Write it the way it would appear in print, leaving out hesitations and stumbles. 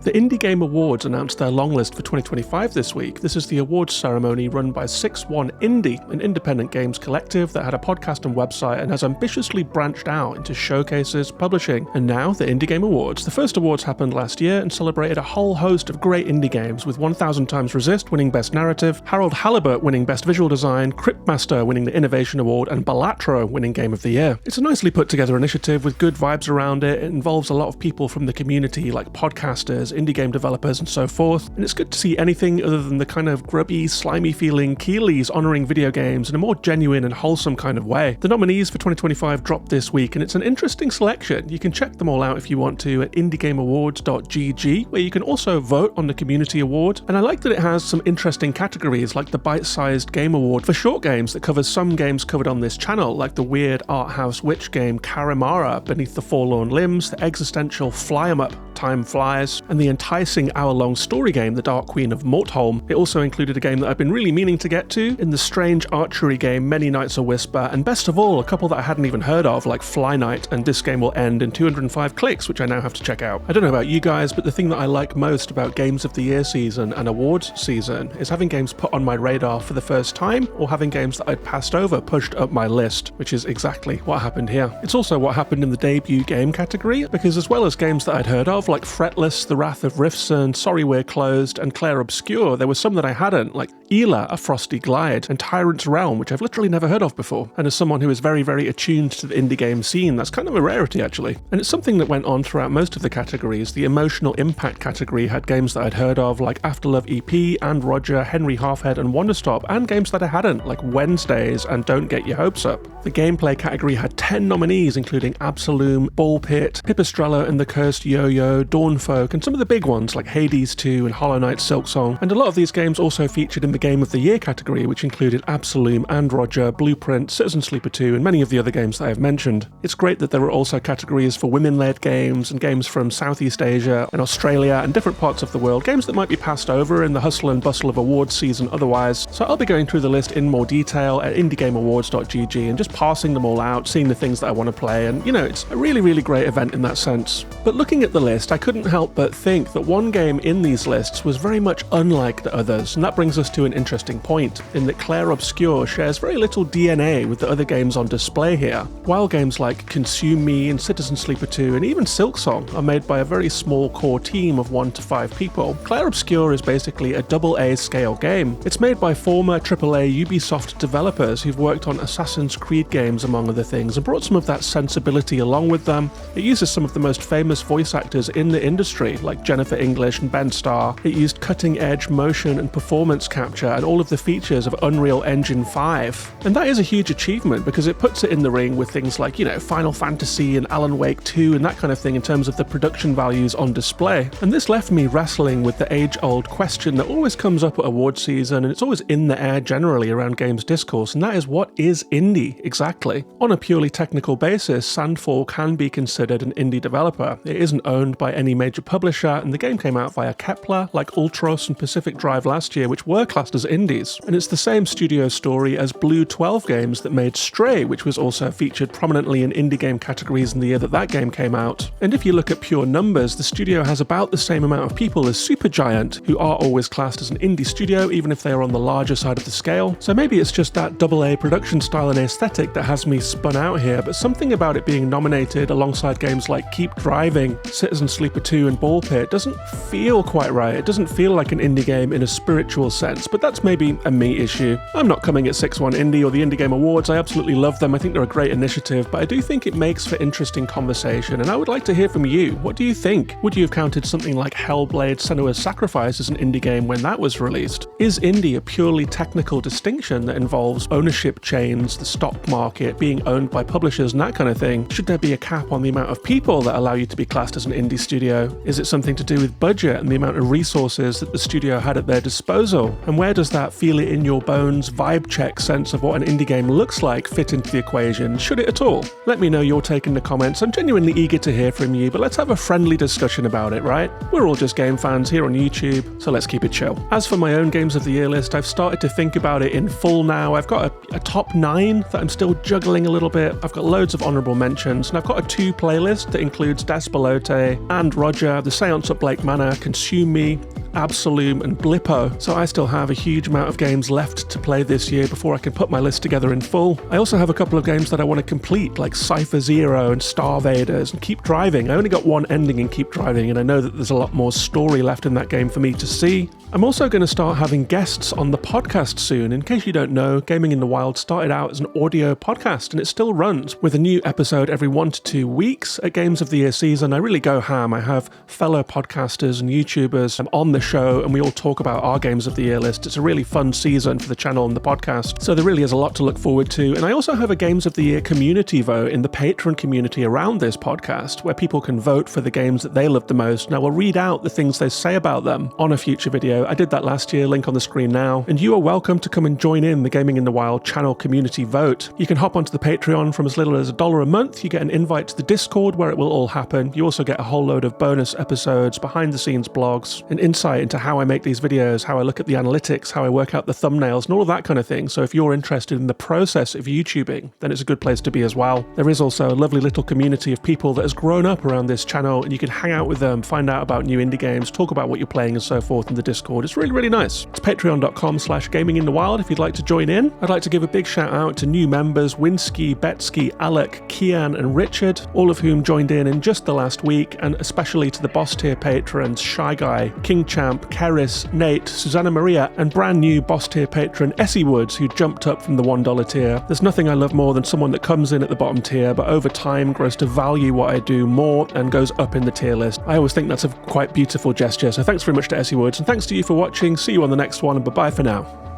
The Indie Game Awards announced their long list for 2025 this week. This is the awards ceremony run by 6-1 Indie, an independent games collective that had a podcast and website and has ambitiously branched out into showcases, publishing, and now the Indie Game Awards. The first awards happened last year and celebrated a whole host of great indie games, with 1000 Times Resist winning Best Narrative, Harold Halibut winning Best Visual Design, Cryptmaster winning the Innovation Award, and Balatro winning Game of the Year. It's a nicely put together initiative with good vibes around it. It involves a lot of people from the community like podcasters, indie game developers, and so forth, and it's good to see anything other than the kind of grubby, slimy feeling Keeleys honouring video games in a more genuine and wholesome kind of way. The nominees for 2025 dropped this week, and it's an interesting selection. You can check them all out if you want to at indiegameawards.gg, where you can also vote on the community award, and I like that it has some interesting categories like the bite-sized game award for short games that covers some games covered on this channel, like the weird art house witch game Karimara, Beneath the Forlorn Limbs, the existential fly-em-up Time Flies, and the enticing hour-long story game The Dark Queen of Mortholm. It also included a game that I've been really meaning to get to in the strange archery game Many Nights a Whisper, and best of all, a couple that I hadn't even heard of like Fly Night and This Game Will End in 205 Clicks, which I now have to check out. I don't know about you guys, but the thing that I like most about Games of the Year season and awards season is having games put on my radar for the first time, or having games that I'd passed over pushed up my list, which is exactly what happened here. It's also what happened in the debut game category, because as well as games that I'd heard of like Fretless, The Wrath of Rifson, Sorry We're Closed, and Clair Obscur, there were some that I hadn't, like Ela, A Frosty Glide, and Tyrant's Realm, which I've literally never heard of before. And as someone who is very, very attuned to the indie game scene, that's kind of a rarity actually. And it's something that went on throughout most of the categories. The emotional impact category had games that I'd heard of, like Afterlove EP, and Roger, Henry Halfhead, and Wonderstop, and games that I hadn't, like Wednesdays and Don't Get Your Hopes Up. The gameplay category had 10 nominees, including Absolume, Ball Pit, Pipistrella and the Cursed Yo-Yo, Dawnfolk, and some of the big ones like Hades 2 and Hollow Knight Silksong. And a lot of these games also featured in the Game of the Year category, which included Absolume and Roger, Blueprint, Citizen Sleeper 2, and many of the other games that I've mentioned. It's great that there are also categories for women-led games and games from Southeast Asia and Australia and different parts of the world, games that might be passed over in the hustle and bustle of awards season otherwise. So I'll be going through the list in more detail at indiegameawards.gg and just parsing them all out, seeing the things that I want to play, and it's a really, really great event in that sense. But looking at the list, I couldn't help but think that one game in these lists was very much unlike the others, and that brings us to an interesting point, in that Clair Obscur shares very little DNA with the other games on display here. While games like Consume Me and Citizen Sleeper 2 and even Silksong are made by a very small core team of 1 to 5 people, Clair Obscur is basically a AA scale game. It's made by former AAA Ubisoft developers who've worked on Assassin's Creed games among other things and brought some of that sensibility along with them. It uses some of the most famous voice actors in the industry like Jennifer English and Ben Starr. It used cutting edge motion and performance capture and all of the features of Unreal Engine 5. And that is a huge achievement because it puts it in the ring with things like, Final Fantasy and Alan Wake 2 and that kind of thing in terms of the production values on display. And this left me wrestling with the age-old question that always comes up at award season, and it's always in the air generally around games discourse, and that is, what is indie exactly? On a purely technical basis, Sandfall can be considered an indie developer. It isn't owned by any major publisher, and the game came out via Kepler, like Ultros and Pacific Drive last year, which were classed as indies. And it's the same studio story as Blue 12 Games that made Stray, which was also featured prominently in indie game categories in the year that game came out. And if you look at pure numbers, the studio has about the same amount of people as Supergiant, who are always classed as an indie studio, even if they are on the larger side of the scale. So maybe it's just that AA production style and aesthetic that has me spun out here, but something about it being nominated alongside games like Keep Driving, Citizen Sleeper 2 and Ball Pit doesn't feel quite right. It doesn't feel like an indie game in a spiritual sense, but that's maybe a me issue. I'm not coming at 6-1 Indie or the Indie Game Awards. I absolutely love them. I think they're a great initiative, but I do think it makes for interesting conversation, and I would like to hear from you. What do you think? Would you have counted something like Hellblade: Senua's Sacrifice as an indie game when that was released? Is indie a purely technical distinction that involves ownership chains, the stock market, being owned by publishers and that kind of thing? Should there be a cap on the amount of people that allow you to be classed as an indie studio? Is it something to do with budget and the amount of resources that the studio had at their disposal? And where does that feel it in your bones vibe check sense of what an indie game looks like fit into the equation? Should it at all? Let me know your take in the comments. I'm genuinely eager to hear from you, but let's have a friendly discussion about it, right? We're all just game fans here on YouTube, so let's keep it chill. As for my own Games of the Year list, I've started to think about it in full now. I've got a top 9 that I'm still juggling a little bit. I've got loads of honourable mentions, and I've got a 2 playlist that includes Despelote and Roger, the Science at Blake Manor, Consume Me, Absolume and Blippo, so I still have a huge amount of games left to play this year before I can put my list together in full. I also have a couple of games that I want to complete, like Cypher Zero and Star Vaders and Keep Driving. I only got one ending in Keep Driving, and I know that there's a lot more story left in that game for me to see. I'm also going to start having guests on the podcast soon. In case you don't know, Gaming in the Wild started out as an audio podcast, and it still runs, with a new episode every 1 to 2 weeks. At Games of the Year season, I really go ham. I have fellow podcasters and YouTubers on the show, and we all talk about our Games of the Year list. It's a really fun season for the channel and the podcast, so there really is a lot to look forward to. And I also have a Games of the Year community vote in the Patreon community around this podcast, where people can vote for the games that they love the most, and I will read out the things they say about them on a future video. I did that last year, link on the screen now, and you are welcome to come and join in the Gaming in the Wild channel community vote. You can hop onto the Patreon from as little as $1 a month. You get an invite to the Discord where it will all happen. You also get a whole load of bonus episodes, behind the scenes blogs, and insight into how I make these videos, how I look at the analytics, how I work out the thumbnails, and all of that kind of thing. So if you're interested in the process of YouTubing, then it's a good place to be as well. There is also a lovely little community of people that has grown up around this channel, and you can hang out with them, find out about new indie games, talk about what you're playing and so forth in the Discord. It's really, really nice. It's patreon.com/gaminginthewiled if you'd like to join in. I'd like to give a big shout out to new members, Winsky, Betsky, Alec, Kian and Richard, all of whom joined in just the last week, and especially to the boss tier patrons, Shy Guy, King Champ, Keris, Nate, Susanna Maria, and brand new boss tier patron Essie Woods, who jumped up from the $1 tier. There's nothing I love more than someone that comes in at the bottom tier, but over time grows to value what I do more and goes up in the tier list. I always think that's a quite beautiful gesture, so thanks very much to Essie Woods, and thanks to you for watching. See you on the next one, and bye-bye for now.